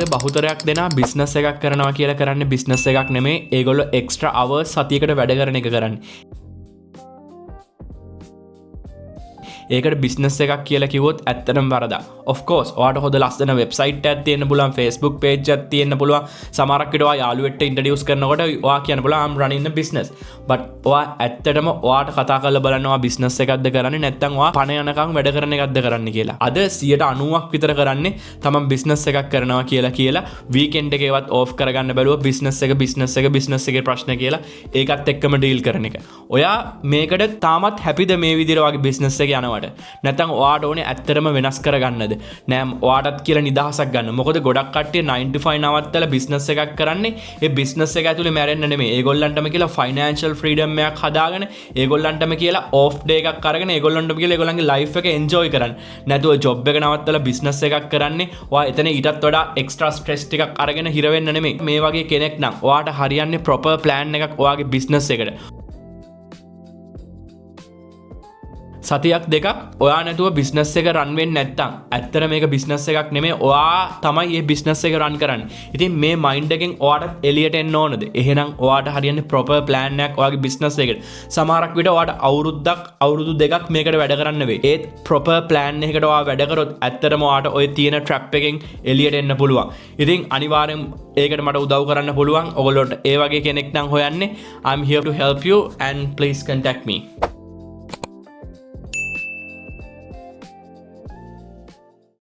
බහුතරයක් දෙනා බිස්නස් එකක් කරනවා කියලා කරන්නේ බිස්නස් එකක් නෙමෙයි. ඒගොල්ලෝ එක්ස්ට්‍රා අවර්ස් සතියකට වැඩ කරන එක කරන්නේ. ඒකට බිස්නස් එකක් කියලා කිව්වොත් ඇත්තටම වරදක්. of course ඔයාට හොඳ ලස්සන වෙබ්සයිට් එකක් තියෙන්න පුළුවන්, Facebook page එකක් තියෙන්න පුළුවන්. සමහරක් විට ඔයා යාළුවෙක්ට ඉන්ට්‍රොඩියුස් කරනකොට ඔයා කියන්න පුළුවන් I'm running a business. but ඔයා ඇත්තටම ඔයාට කතා කරලා බලන්න ඔයා බිස්නස් එකක්ද කරන්නේ නැත්නම් ඔයා පණ යනකම් වැඩ කරන එකක්ද කරන්නේ කියලා. අද 90%ක් විතර කරන්නේ තමන් බිස්නස් එකක් කරනවා කියලා වීකෙන්ඩ් එකේවත් ඕෆ් කරගන්න බැලුව බිස්නස් එකේ ප්‍රශ්න කියලා ඒකත් එක්කම ඩීල් කරන එක. ඔයා මේකට තාමත් හැපිද මේ විදිහට වගේ බිස්නස් එක යනවා? නැත්නම් ඔයාට ඕනේ ඇත්තටම වෙනස් කරගන්නද? නෑ ඔයාටත් කියලා නිදහසක් ගන්න. මොකද ගොඩක් කට්ටිය 9 to 5 නවත්තලා බිස්නස් එකක් කරන්නේ ඒ බිස්නස් එක ඇතුලේ මැරෙන්න නෙමෙයි. ඒගොල්ලන්ටම කියලා ෆයිනෑන්ෂල් ෆ්‍රීඩම් එකක් හදාගෙන, ඒගොල්ලන්ටම කියලා ඕෆ් ඩේ එකක් අරගෙන, ඒගොල්ලන්ටම කියලා ඒගොල්ලන්ගේ ලයිෆ් එක එන්ජොයි කරන්න. නැතුව ජොබ් එක නවත්තලා බිස්නස් එකක් කරන්නේ ඔයා එතන ඊටත් වඩා එක්ස්ට්‍රා ස්ට්‍රෙස් ටිකක් අරගෙන හිර වෙන්න නෙමෙයි. මේ වගේ කෙනෙක් නම් ඔයාට හරියන්නේ ප්‍රොපර් ප්ලෑන් එකක් ඔයාගේ බිස්නස් එකට. සතියක් දෙකක් ඔයා නැතුව බිස්නස් එක රන් වෙන්නේ නැත්තම් ඇත්තට මේක බිස්නස් එකක් නෙමෙයි. ඔයා තමයි මේ බිස්නස් එක රන් කරන්නේ. ඉතින් මේ මයින්ඩ් එකෙන් ඔයාට එළියට එන්න ඕනද? එහෙනම් ඔයාට හරියන්නේ ප්‍රොපර් ප්ලෑන් එකක් ඔයාගේ බිස්නස් එකට. සමහරක් විට ඔයාට අවුරුදු දෙකක් මේකට වැඩ කරන්න වෙයි. ඒත් ප්‍රොපර් ප්ලෑන් එකකට ඔයා වැඩ කරොත් ඇත්තටම ඔයාට ওই තියෙන ට්‍රැප් එකෙන් එළියට එන්න පුළුවන්. ඉතින් අනිවාර්යෙන් ඒකට මට උදව් කරන්න පුළුවන්. ඔයගොල්ලෝට ඒ වගේ කෙනෙක් නම් හොයන්නේ I'm here to help you and please contact me.